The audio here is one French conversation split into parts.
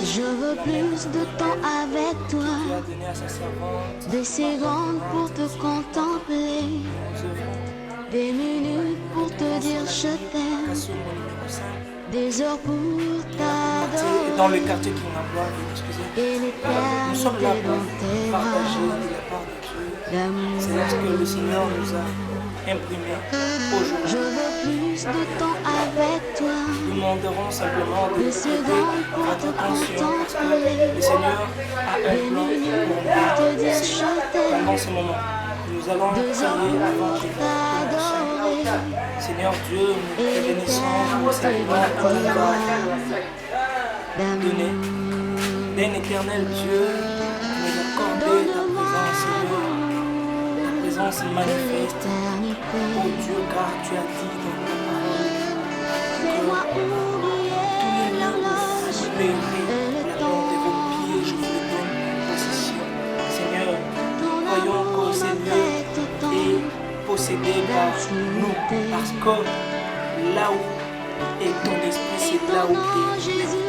Je veux plus de temps avec toi, Tu as donné à sa servante. des secondes pour te contempler, Nous œuvrons. des minutes pour te dire je t'aime, Cassons mon numéro 5. des heures pour C'est dans le t'adorer quartier qui m'envoie, excusez. et Nous sommes là l'éternité pour dans tes partager bras de la part de Dieu. d'amour. C'est là ce que le Seigneur nous a imprimé Je aujourd'hui. veux plus de temps avec toi, Nous demanderons simplement de des prêter secondes pour te votre attention parce que contempler, le Seigneur a un des plan minutes pour pour te nous. dire je t'aime, Pendant ce moment, nous allons des heures prier avant pour que nous t'adorer Seigneur Dieu, nous te et bénissons pour cette l'éternité gloire dans que tes tu nous bras as donnée. d'amour. D'un éternel Dieu, nous accorder ta présence, Seigneur. Ta présence manifeste, oh Dieu, car tu as dit dans ta parole Fais-moi oublier tous les lieux où l'horloge vous et verrez le la plante de vos temps. pieds, je vous le donne en possession. Seigneur, Ton croyons que amour ces lieux m'affecte autant est possédé par nous, parce que là où est ton esprit, et c'est là ton où nom est Jésus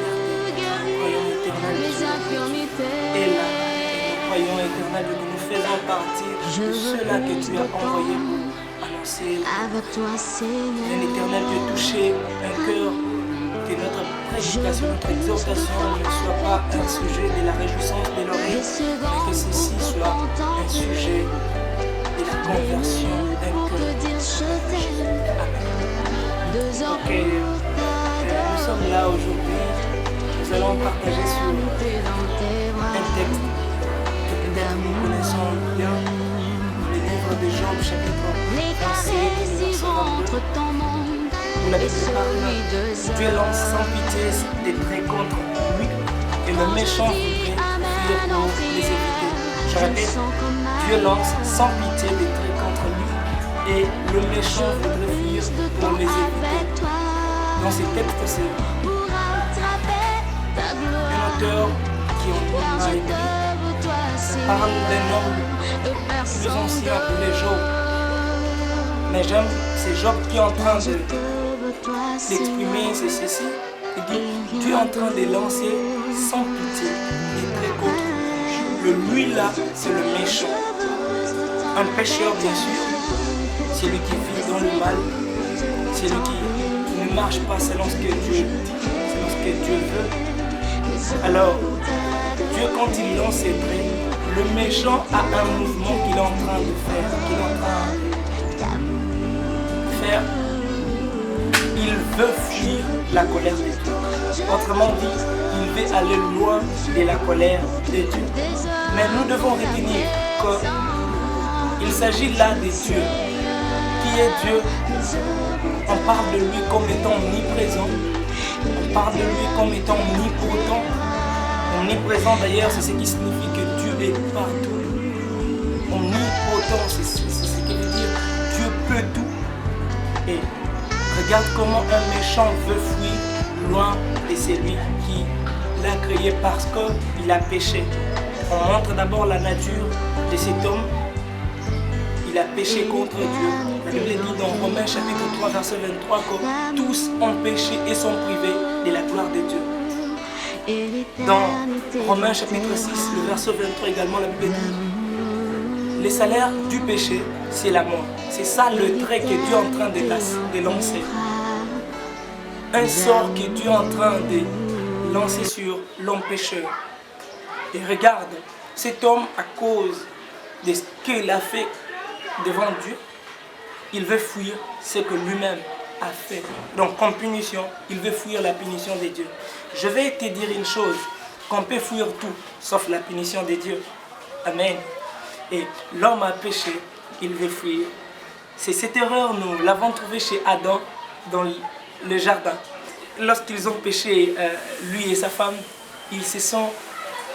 croyons guérit éternel mes Dieu. infirmités. Et là, nous croyons éternel que nous faisons partie Je de veux ceux-là que tu plus as de envoyés temps pour annoncer avec toi, Seigneur. un éternel Dieu, toucher un cœur, que notre prédication, notre exhortation ne soit pas un sujet de la réjouissance de l'oreille, mais que ceci soit un sujet de la conversion d'un Pour te cœur. dire je t'aime, Amen. 2 heures Ok, pour nous sommes t'adorer là aujourd'hui. Nous allons partager sur l'éternité dans tes un bras texte que peut-être nous connaissons bien, le livre de Job, chapitre Les 27, caresses verset vont 22. entre ton monde Où la et Bible parle, celui de Dieu lance sans pitié des traits contre lui, et le méchant voudrait fuir pour les éviter. Je répète, Dieu lance sans pitié des traits contre lui, et le méchant voudrait fuir pour les éviter. Dans ces textes, c'est pour rattraper ta un gloire. auteur qui Car a je écrit, te veux, toi, parle Seigneur, d'un homme et plus personne ancien appelé Job. d'autre. Mais j'aime, c'est Job qui est en train Je te veux, toi, d'exprimer Seigneur, ceci. Il dit, Dieu est en train de lancer sans pitié des traits contre lui. Le lui là, c'est le méchant. Un pécheur, bien sûr, celui qui vit dans le mal, celui qui ne marche pas selon ce que Dieu dit, selon ce que Dieu veut. Alors, Dieu, quand il lance ses traits, le méchant a un mouvement qu'il est en train de faire, qu'il est en train de faire. Il veut fuir la colère de Dieu. Autrement dit, il veut aller loin de la colère de Dieu. Mais nous devons retenir qu'il s'agit là de Dieu. Qui est Dieu? On parle de lui comme étant omniprésent. On parle de lui comme étant omnipotent. Omniprésent d'ailleurs, c'est ce qui signifie que Dieu est partout. Omnipotent, c'est ce qui veut dire Dieu peut tout. Et regarde comment un méchant veut fuir loin de celui qui l'a créé parce qu'il a péché. On montre d'abord la nature de cet homme. Il a péché contre Dieu. La Bible dit dans Romains chapitre 3 verset 23 que tous ont péché et sont privés de la gloire de Dieu. Dans Romains chapitre 6, le verset 23 également, la Bible dit: le salaire du péché, c'est la mort. C'est ça le trait que Dieu est en train de lancer. Un sort que Dieu est en train de lancer sur l'homme pécheur. Et regarde, cet homme, à cause de ce qu'il a fait devant Dieu, il veut fuir ce que lui-même a fait. Donc, comme punition, il veut fuir la punition de Dieu. Je vais te dire une chose, qu'on peut fuir tout, sauf la punition de Dieu. Amen. Et l'homme a péché, il veut fuir. C'est cette erreur, nous l'avons trouvée chez Adam dans le jardin. Lorsqu'ils ont péché, lui et sa femme, ils se sont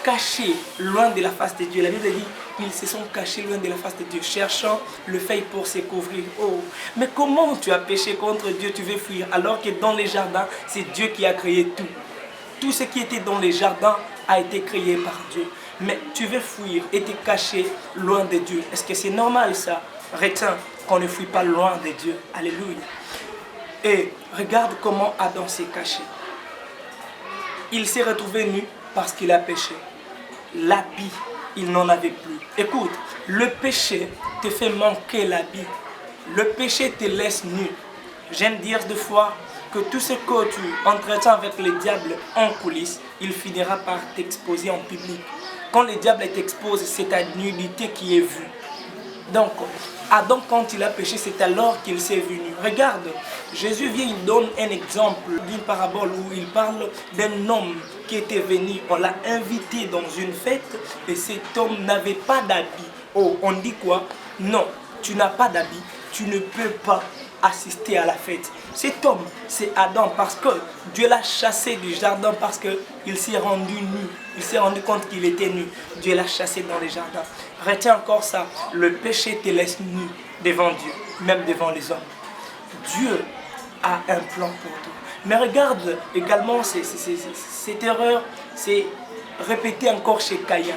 cachés loin de la face de Dieu. La Bible dit, ils se sont cachés loin de la face de Dieu, cherchant le feuille pour se couvrir. Oh, mais comment tu as péché contre Dieu, tu veux fuir, alors que dans les jardins, c'est Dieu qui a créé tout. Tout ce qui était dans les jardins a été créé par Dieu. Mais tu veux fuir et te cacher loin de Dieu. Est-ce que c'est normal ça? Retiens qu'on ne fuit pas loin de Dieu. Alléluia. Et regarde comment Adam s'est caché. Il s'est retrouvé nu parce qu'il a péché. L'habit, il n'en avait plus. Écoute, le péché te fait manquer l'habit. Le péché te laisse nu. J'aime dire des fois que tout ce que tu entretiens avec le diable en coulisses, il finira par t'exposer en public. Quand le diable t'expose, c'est ta nudité qui est vue. Donc, Adam, quand il a péché, c'est alors qu'il s'est vu nu. Regarde, Jésus vient, il donne un exemple d'une parabole où il parle d'un homme qui était venu. On l'a invité dans une fête et cet homme n'avait pas d'habit. Oh, on dit quoi? Non, tu n'as pas d'habit, tu ne peux pas assister à la fête. Cet homme, c'est Adam parce que Dieu l'a chassé du jardin parce qu'il s'est rendu nu. Il s'est rendu compte qu'il était nu. Dieu l'a chassé dans les jardins. Retiens encore ça. Le péché te laisse nu devant Dieu, même devant les hommes. Dieu a un plan pour toi. Mais regarde également cette erreur, c'est répété encore chez Caïn.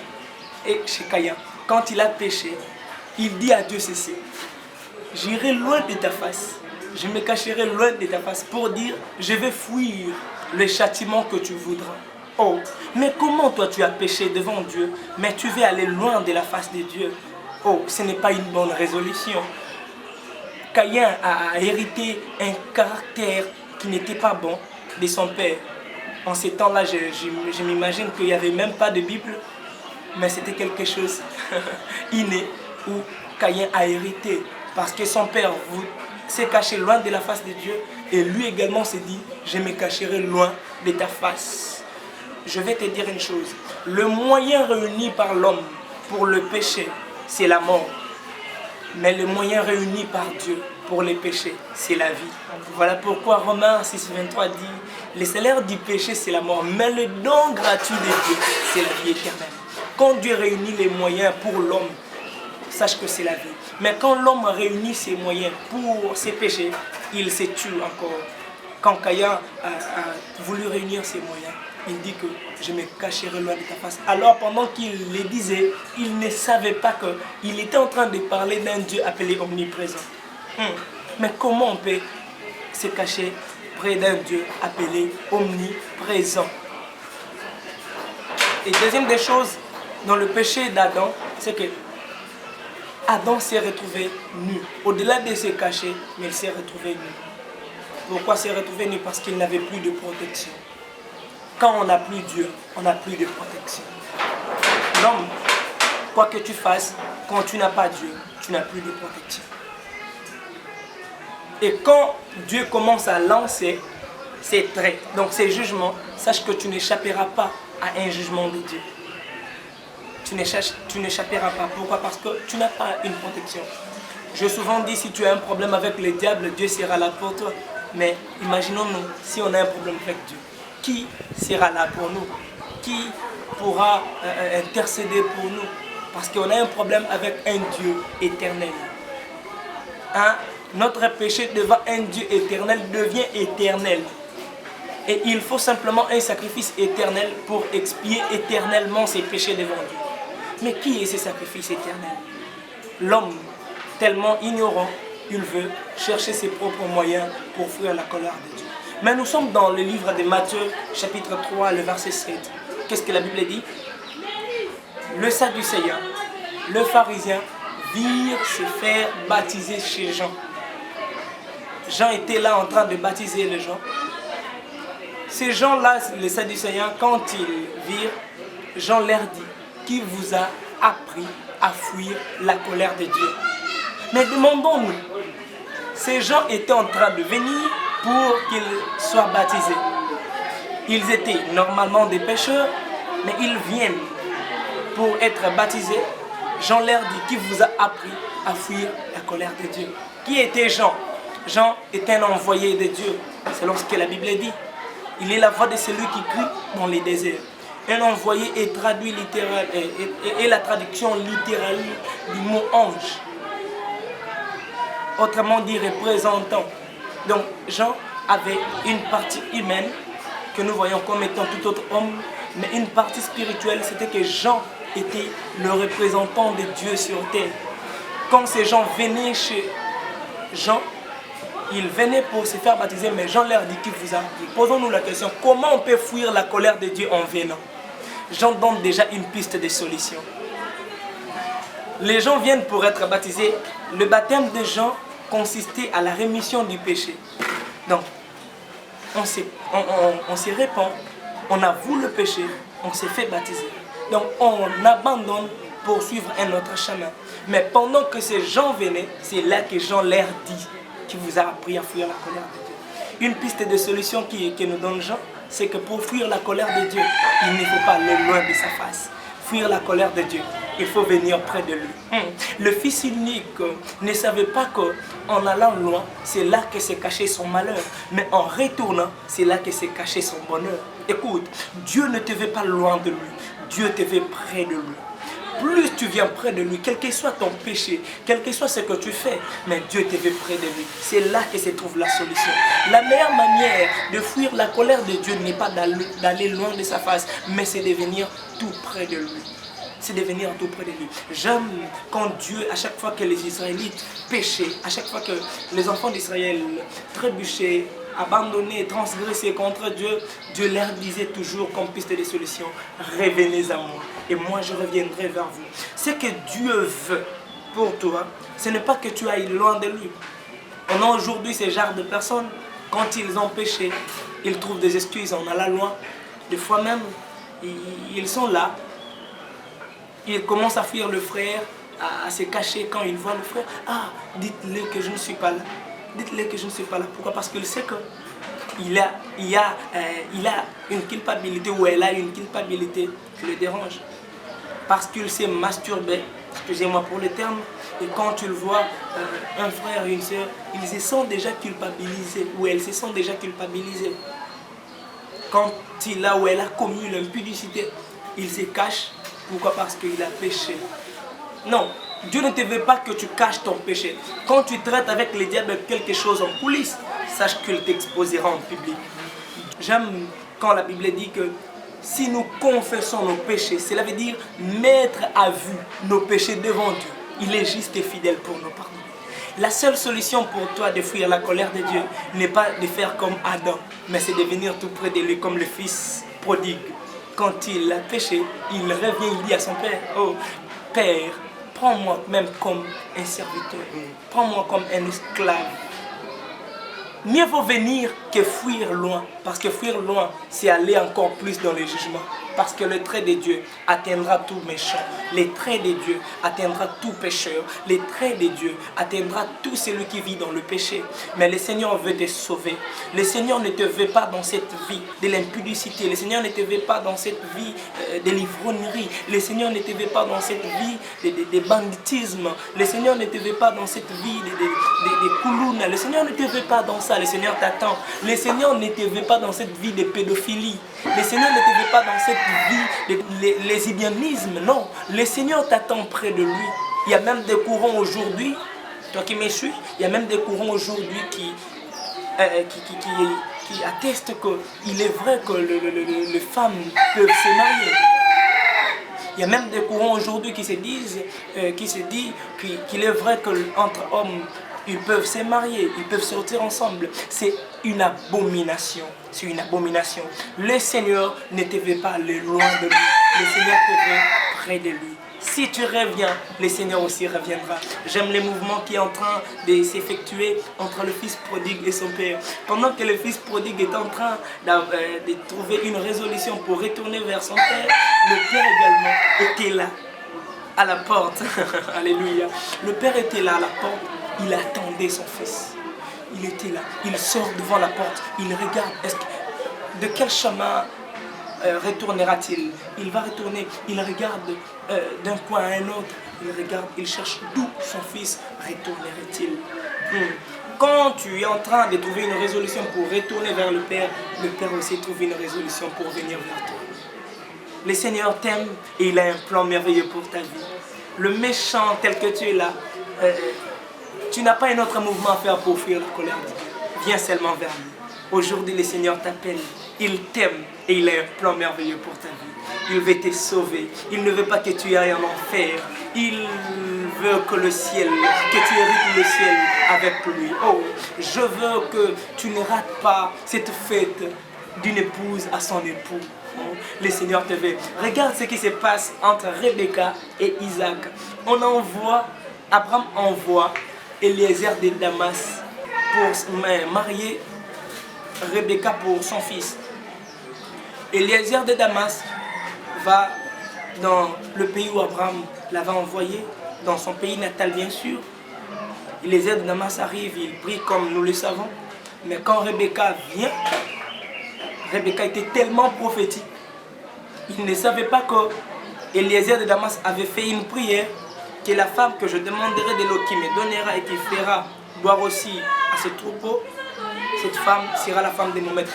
Et chez Caïn, quand il a péché, il dit à Dieu ceci: j'irai loin de ta face, je me cacherai loin de ta face pour dire, je vais fuir le châtiment que tu voudras. Oh, mais comment toi tu as péché devant Dieu, mais tu veux aller loin de la face de Dieu? Oh, ce n'est pas une bonne résolution. Caïn a hérité un caractère qui n'était pas bon de son père. En ces temps-là, je m'imagine qu'il n'y avait même pas de Bible, mais c'était quelque chose inné où Caïn a hérité. Parce que son père s'est caché loin de la face de Dieu et lui également s'est dit, je me cacherai loin de ta face. Je vais te dire une chose, le moyen réuni par l'homme pour le péché, c'est la mort. Mais le moyen réuni par Dieu pour les péchés, c'est la vie. Voilà pourquoi Romains 6,23 dit, le salaire du péché, c'est la mort, mais le don gratuit de Dieu, c'est la vie éternelle. Quand Dieu réunit les moyens pour l'homme, sache que c'est la vie. Mais quand l'homme réunit ses moyens pour ses péchés, il se tue encore. Quand Caïn a voulu réunir ses moyens, il dit que je me cacherai loin de ta face. Alors pendant qu'il le disait, il ne savait pas qu'il était en train de parler d'un Dieu appelé omniprésent. Mais comment on peut se cacher près d'un Dieu appelé omniprésent? Et deuxième des choses, dans le péché d'Adam, c'est que Adam s'est retrouvé nu. Au-delà de se cacher, mais il s'est retrouvé nu. Pourquoi s'est retrouvé nu? Parce qu'il n'avait plus de protection. Quand on n'a plus Dieu, on n'a plus de protection. L'homme, quoi que tu fasses, quand tu n'as pas Dieu, tu n'as plus de protection. Et quand Dieu commence à lancer ses traits, donc ses jugements, sache que tu n'échapperas pas à un jugement de Dieu. Tu n'échapperas pas. Pourquoi? Parce que tu n'as pas une protection. J'ai souvent dit, si tu as un problème avec le diable, Dieu sera là pour toi. Mais imaginons-nous, si on a un problème avec Dieu, qui sera là pour nous? Qui pourra intercéder pour nous? Parce qu'on a un problème avec un Dieu éternel. Notre péché devant un Dieu éternel devient éternel. Et il faut simplement un sacrifice éternel pour expier éternellement ses péchés devant Dieu. Mais qui est ce sacrifice éternel? L'homme, tellement ignorant, il veut chercher ses propres moyens pour fuir la colère de Dieu. Mais nous sommes dans le livre de Matthieu, chapitre 3, le verset 7. Qu'est-ce que la Bible dit? Le Sadducéen, le pharisien, virent se faire baptiser chez Jean. Jean était là en train de baptiser les gens. Ces gens-là, les Sadducéens, quand ils virent, Jean leur dit, qui vous a appris à fuir la colère de Dieu? Mais demandons-nous, ces gens étaient en train de venir pour qu'ils soient baptisés. Ils étaient normalement des pécheurs, mais ils viennent pour être baptisés. Jean leur dit, qui vous a appris à fuir la colère de Dieu? Qui était Jean? Jean est un envoyé de Dieu, selon ce que la Bible dit. Il est la voix de celui qui crie dans les déserts. Un envoyé est traduit littéral, et la traduction littérale du mot ange. Autrement dit, représentant. Donc, Jean avait une partie humaine que nous voyons comme étant tout autre homme, mais une partie spirituelle, c'était que Jean était le représentant de Dieu sur terre. Quand ces gens venaient chez Jean, Ils venaient pour se faire baptiser, mais Jean leur dit, qui vous a dit? Posons-nous la question, comment on peut fuir la colère de Dieu en venant? Jean donne déjà une piste de solution. Les gens viennent pour être baptisés. Le baptême de Jean consistait à la rémission du péché. Donc, on s'y répand, on avoue le péché, on s'est fait baptiser. Donc, on abandonne pour suivre un autre chemin. Mais pendant que ces gens venaient, c'est là que Jean leur dit, qui vous a appris à fuir la colère de Dieu. Une piste de solution que nous donne Jean, c'est que pour fuir la colère de Dieu, il ne faut pas aller loin de sa face. Fuir la colère de Dieu, il faut venir près de lui. Le Fils unique ne savait pas qu'en allant loin, c'est là que s'est caché son malheur. Mais en retournant, c'est là que s'est caché son bonheur. Écoute, Dieu ne te veut pas loin de lui. Dieu te veut près de lui. Plus tu viens près de lui, quel que soit ton péché, quel que soit ce que tu fais, mais Dieu te veut près de lui. C'est là que se trouve la solution. La meilleure manière de fuir la colère de Dieu n'est pas d'aller loin de sa face, mais c'est de venir tout près de lui. C'est de venir tout près de lui. J'aime quand Dieu, à chaque fois que les Israélites péchaient, à chaque fois que les enfants d'Israël trébuchaient, abandonnés, transgressés contre Dieu, Dieu leur disait toujours comme piste de solution, revenez à moi et moi je reviendrai vers vous. Ce que Dieu veut pour toi, ce n'est pas que tu ailles loin de lui. On a aujourd'hui ces genres de personnes, quand ils ont péché, ils trouvent des excuses en allant loin. Des fois même, ils sont là, ils commencent à fuir le frère, à se cacher quand ils voient le frère. Ah, dites-le que je ne suis pas là. Dites-le que je ne suis pas là. Pourquoi? Parce qu'il sait qu'il a une culpabilité, ou elle a une culpabilité qui le dérange. Parce qu'il s'est masturbé, excusez-moi pour le terme, et quand tu le vois, un frère, une soeur, ils se sentent déjà culpabilisés, ou elles se sentent déjà culpabilisées. Quand il a ou elle a commis l'impudicité, il se cache. Pourquoi? Parce qu'il a péché. Non, Dieu ne te veut pas que tu caches ton péché. Quand tu traites avec le diable quelque chose en coulisses, sache qu'il t'exposera en public. J'aime quand la Bible dit que si nous confessons nos péchés, cela veut dire mettre à vue nos péchés devant Dieu. Il est juste et fidèle pour nous pardonner. La seule solution pour toi de fuir la colère de Dieu n'est pas de faire comme Adam, mais c'est de venir tout près de lui comme le fils prodigue. Quand il a péché, il revient, il dit à son père, oh Père, prends-moi même comme un serviteur, prends-moi comme un esclave. Mieux vaut venir que fuir loin, parce que fuir loin, c'est aller encore plus dans le jugement. Parce que le trait de Dieu atteindra tout méchant, le trait de Dieu atteindra tout pécheur, le trait de Dieu atteindra tout celui qui vit dans le péché. Mais le Seigneur veut te sauver. Le Seigneur ne te veut pas dans cette vie de l'impudicité. Le Seigneur ne te veut pas dans cette vie de l'ivrognerie. Le Seigneur ne te veut pas dans cette vie de banditisme. Le Seigneur ne te veut pas dans cette vie de koulouna. Le Seigneur ne te veut pas dans ça. Le Seigneur t'attend. Le Seigneur ne te veut pas dans cette vie de pédophilie. Le Seigneur ne te veut pas dans cette vie de lesbianisme. Non, le Seigneur t'attend près de lui. Il y a même des courants aujourd'hui, toi qui me suis, il y a même des courants aujourd'hui qui attestent qu'il est vrai que les femmes peuvent se marier. Il y a même des courants aujourd'hui qui se disent qu'il est vrai qu'entre hommes, ils peuvent se marier, ils peuvent sortir ensemble. C'est une abomination. C'est une abomination. Le Seigneur ne te veut pas aller loin de lui. Le Seigneur te veut près de lui. Si tu reviens, le Seigneur aussi reviendra. J'aime les mouvements qui est en train de s'effectuer entre le fils prodigue et son père. Pendant que le fils prodigue est en train de trouver une résolution pour retourner vers son père, le père également était là, à la porte. Alléluia. Le père était là à la porte. Il attendait son fils. Il était là. Il sort devant la porte. Il regarde. De quel chemin retournera-t-il? Il va retourner. Il regarde d'un coin à un autre. Il regarde. Il cherche d'où son fils retournerait-il. Quand tu es en train de trouver une résolution pour retourner vers le Père aussi trouve une résolution pour venir vers toi. Le Seigneur t'aime et il a un plan merveilleux pour ta vie. Le méchant tel que tu es là, tu n'as pas un autre mouvement à faire pour fuir la colère de Dieu. Viens seulement vers lui. Aujourd'hui, le Seigneur t'appelle. Il t'aime et il a un plan merveilleux pour ta vie. Il veut te sauver. Il ne veut pas que tu ailles en enfer. Il veut que le ciel, que tu hérites le ciel avec lui. Oh, je veux que tu ne rates pas cette fête d'une épouse à son époux. Oh, le Seigneur te veut. Regarde ce qui se passe entre Rebecca et Isaac. Abraham envoie Eliezer de Damas pour marier Rebecca pour son fils. Eliezer de Damas va dans le pays où Abraham l'avait envoyé, dans son pays natal bien sûr. Eliezer de Damas arrive, il prie comme nous le savons. Mais quand Rebecca vient, Rebecca était tellement prophétique. Il ne savait pas que Eliezer de Damas avait fait une prière que la femme que je demanderai de l'eau qui me donnera et qui fera boire aussi à ce troupeau, cette femme sera la femme de mon maître.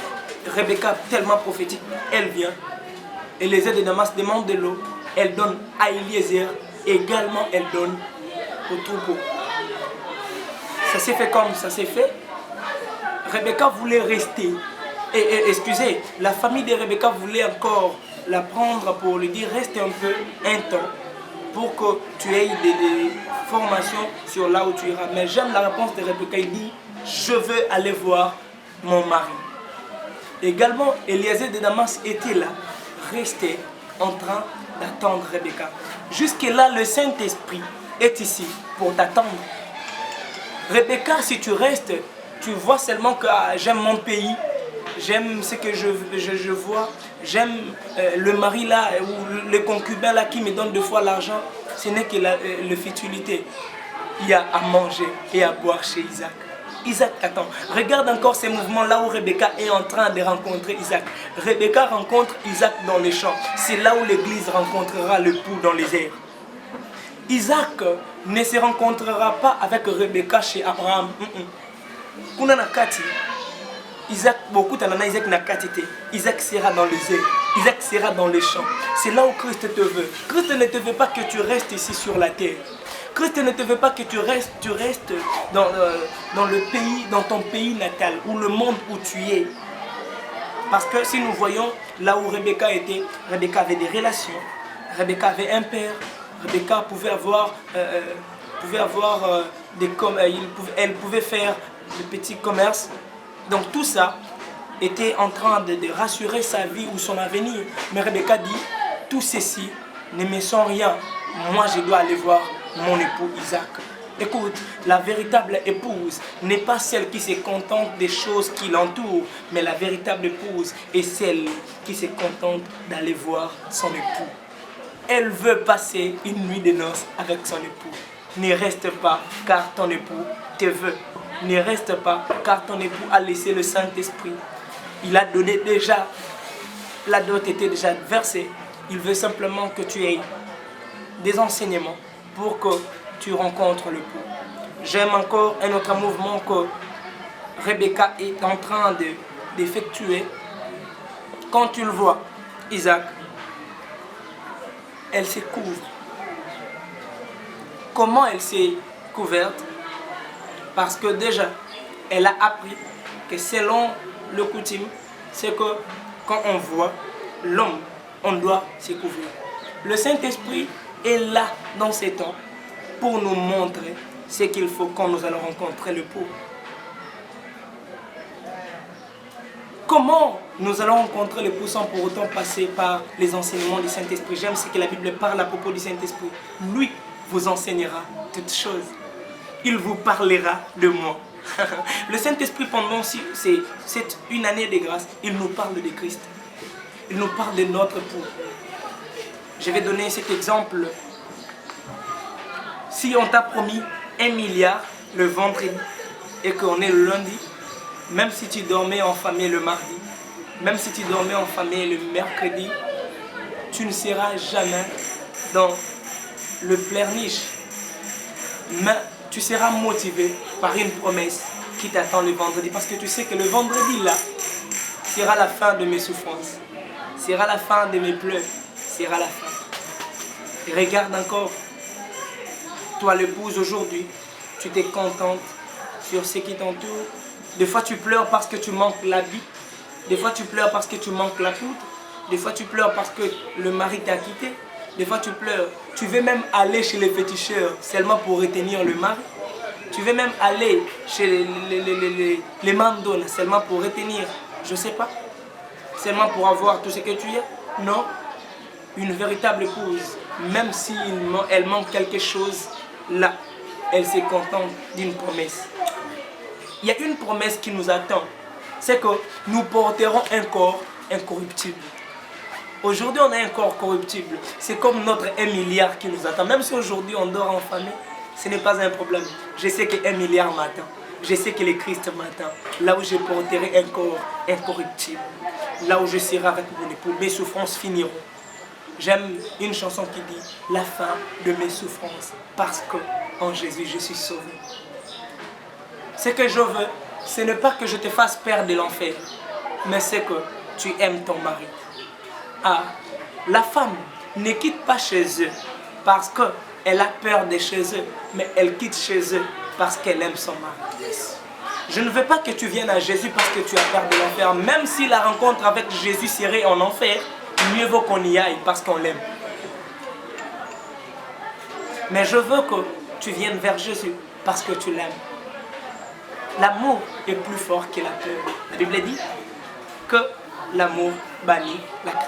Rebecca, tellement prophétique, elle vient. Eliezer de Damas demande de l'eau, elle donne à Eliezer, également elle donne au troupeau. Ça s'est fait comme ça s'est fait. Rebecca voulait rester. Excusez, la famille de Rebecca voulait encore la prendre pour lui dire reste un peu, un temps, pour que tu aies des formations sur là où tu iras. Mais j'aime la réponse de Rebecca, il dit je veux aller voir mon mari. Également, Eliezer de Damas était là, resté en train d'attendre Rebecca. Jusque-là, le Saint-Esprit est ici pour t'attendre. Rebecca, si tu restes, tu vois seulement que j'aime mon pays, j'aime ce que je vois, j'aime le mari là, ou le concubin là qui me donne 2 fois l'argent. Ce n'est que la futilité. Il y a à manger et à boire chez Isaac. Isaac attend. Regarde encore ces mouvements là où Rebecca est en train de rencontrer Isaac. Rebecca rencontre Isaac dans les champs. C'est là où l'église rencontrera l'époux dans les airs. Isaac ne se rencontrera pas avec Rebecca chez Abraham. Kuna nakati. Isaac, beaucoup d'anana Isaac nakatite. Isaac sera dans les airs. Isaac sera dans les champs. C'est là où Christ te veut. Christ ne te veut pas que tu restes ici sur la terre. Christ ne te veut pas que tu restes dans le pays, dans ton pays natal, ou le monde où tu es. Parce que si nous voyons là où Rebecca était, Rebecca avait des relations, Rebecca avait un père, Rebecca pouvait avoir, elle pouvait faire de petits commerces. Donc tout ça était en train de rassurer sa vie ou son avenir. Mais Rebecca dit, tout ceci ne me sont rien. Moi je dois aller voir mon époux Isaac. Écoute, la véritable épouse n'est pas celle qui se contente des choses qui l'entourent, mais la véritable épouse est celle qui se contente d'aller voir son époux. Elle veut passer une nuit de noces avec son époux. Ne reste pas car ton époux te veut. Ne reste pas car ton époux a laissé le Saint-Esprit. Il a donné déjà, la dot était déjà versée. Il veut simplement que tu aies des enseignements pour que tu rencontres l'époux. J'aime encore un autre mouvement que Rebecca est en train d'effectuer. Quand tu le vois, Isaac, elle se couvre. Comment elle s'est couverte? Parce que déjà, elle a appris que selon le coutume, c'est que quand on voit l'homme, on doit se couvrir. Le Saint-Esprit est là dans ces temps pour nous montrer ce qu'il faut quand nous allons rencontrer l'époux. Comment nous allons rencontrer l'époux sans pour autant passer par les enseignements du Saint-Esprit? J'aime ce que la Bible parle à propos du Saint-Esprit. Lui vous enseignera toutes choses. Il vous parlera de moi. Le Saint-Esprit, pendant cette une année de grâce, il nous parle de Christ. Il nous parle de notre époux. Je vais donner cet exemple. Si on t'a promis 1 milliard le vendredi et qu'on est le lundi, même si tu dormais en famille le mardi, même si tu dormais en famille le mercredi, tu ne seras jamais dans le pleurniche. Mais tu seras motivé par une promesse qui t'attend le vendredi. Parce que tu sais que le vendredi là sera la fin de mes souffrances, sera la fin de mes pleurs, sera la fin. Et regarde encore, toi l'épouse aujourd'hui, tu t'es contente sur ce qui t'entoure, Des fois tu pleures parce que tu manques l'habit. Des fois tu pleures parce que tu manques la poudre. Des fois tu pleures parce que le mari t'a quitté. Des fois tu pleures. Tu veux même aller chez les féticheurs seulement pour retenir le mari. Tu veux même aller chez les mandones seulement pour retenir, je ne sais pas, seulement pour avoir tout ce que tu as. Non, une véritable épouse, même si elle manque quelque chose, là, elle se contente d'une promesse. Il y a une promesse qui nous attend, c'est que nous porterons un corps incorruptible. Aujourd'hui, on a un corps corruptible. C'est comme notre 1 milliard qui nous attend. Même si aujourd'hui on dort en famille, ce n'est pas un problème. Je sais que 1 milliard m'attend. Je sais que le Christ m'attend. Là où je porterai un corps incorruptible. Là où je serai avec mon époux. Mes souffrances finiront. J'aime une chanson qui dit « La fin de mes souffrances, parce que en Jésus je suis sauvé. » Ce que je veux, ce n'est pas que je te fasse perdre de l'enfer, mais c'est que tu aimes ton mari. Ah, la femme ne quitte pas chez eux parce qu'elle a peur de chez eux, mais elle quitte chez eux parce qu'elle aime son mari. Je ne veux pas que tu viennes à Jésus parce que tu as peur de l'enfer. Même si la rencontre avec Jésus serait en enfer, mieux vaut qu'on y aille parce qu'on l'aime. Mais je veux que tu viennes vers Jésus parce que tu l'aimes. L'amour est plus fort que la peur. La Bible dit que l'amour bannit la crainte.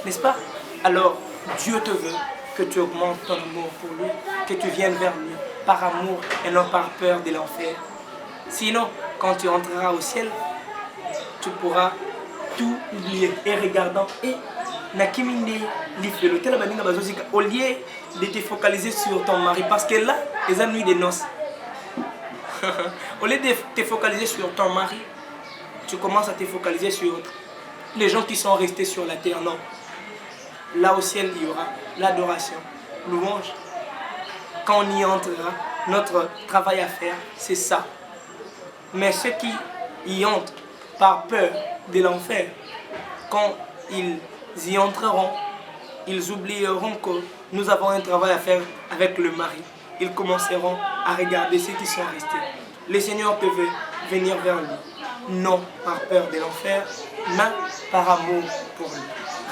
N'est-ce pas? Alors, Dieu te veut que tu augmentes ton amour pour lui, que tu viennes vers lui par amour et non par peur de l'enfer. Sinon, quand tu entreras au ciel, tu pourras tout oublier. Et regardant, au lieu de te focaliser sur ton mari, parce que là, les nuits de noces, au lieu de te focaliser sur ton mari, tu commences à te focaliser sur les gens qui sont restés sur la terre. Non. Là au ciel, il y aura l'adoration, louange. Quand on y entrera, notre travail à faire, c'est ça. Mais ceux qui y entrent par peur de l'enfer, quand ils y entreront, ils oublieront que nous avons un travail à faire avec le mari. Ils commenceront à regarder ceux qui sont restés. Le Seigneur te veut venir vers lui, non par peur de l'enfer, mais par amour pour lui.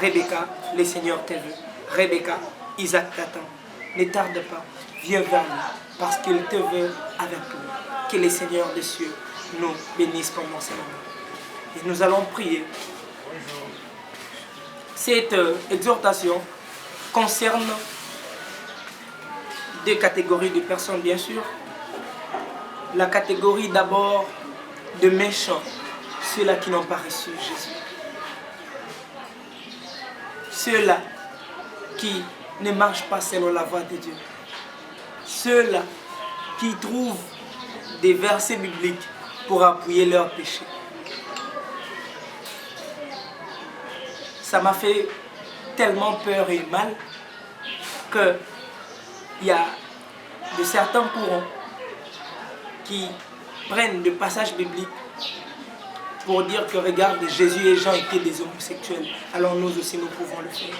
Rebecca, le Seigneur te veut. Rebecca, Isaac t'attend. Ne tarde pas, viens vers lui, parce qu'il te veut avec lui. Que le Seigneur des cieux nous bénisse pendant ce moment. Et nous allons prier. Cette exhortation concerne deux catégories de personnes, bien sûr. La catégorie d'abord de méchants, ceux-là qui n'ont pas reçu Jésus. Ceux-là qui ne marchent pas selon la voie de Dieu. Ceux-là qui trouvent des versets bibliques pour appuyer leurs péchés. Ça m'a fait tellement peur et mal qu'il y a de certains courants qui prennent des passages bibliques pour dire que regarde, Jésus et Jean étaient des homosexuels, alors nous aussi nous pouvons le faire.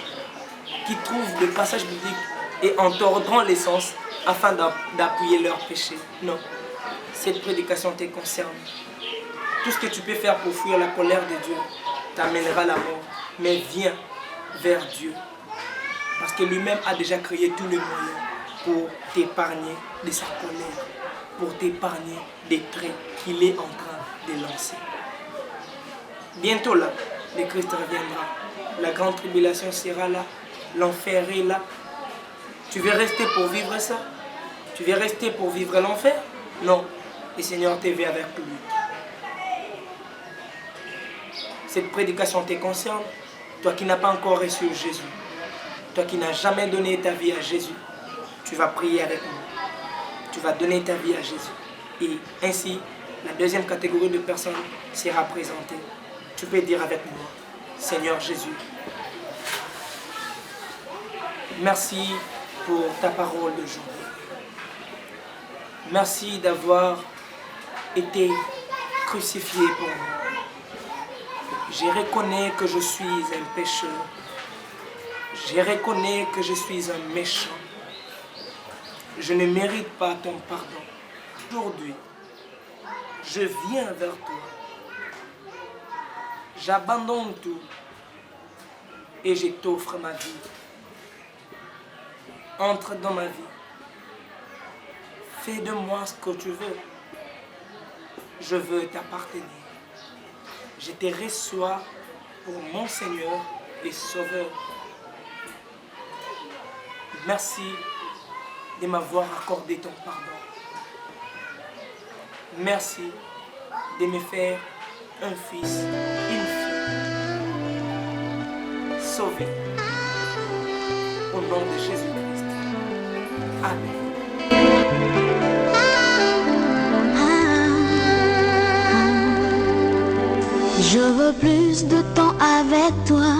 Qui trouvent des passages bibliques et en tordront les sens afin d'appuyer leurs péchés. Non, cette prédication te concerne. Tout ce que tu peux faire pour fuir la colère de Dieu t'amènera la mort. Mais viens vers Dieu. Parce que lui-même a déjà créé tous les moyens pour t'épargner de sa colère, pour t'épargner des traits qu'il est en train de lancer. Bientôt là, le Christ reviendra. La grande tribulation sera là. L'enfer est là. Tu veux rester pour vivre ça? Tu veux rester pour vivre l'enfer? Non. Le Seigneur te veut avec lui. Cette prédication te concerne. Toi qui n'as pas encore reçu Jésus. Toi qui n'as jamais donné ta vie à Jésus. Tu vas prier avec moi. Tu vas donner ta vie à Jésus. Et ainsi, la deuxième catégorie de personnes sera présentée. Tu peux dire avec moi, Seigneur Jésus, merci pour ta parole d'aujourd'hui. Merci d'avoir été crucifié pour moi. Je reconnais que je suis un pécheur. Je reconnais que je suis un méchant. Je ne mérite pas ton pardon. Aujourd'hui, Je viens vers toi. J'abandonne tout et je t'offre ma vie. Entre dans ma vie. Fais de moi ce que tu veux. Je veux t'appartenir. Je te reçois pour mon Seigneur et Sauveur. Merci de m'avoir accordé ton pardon. Merci de me faire un fils, une fille, sauvé. Au nom de Jésus-Christ. Amen. Je veux plus de temps avec toi.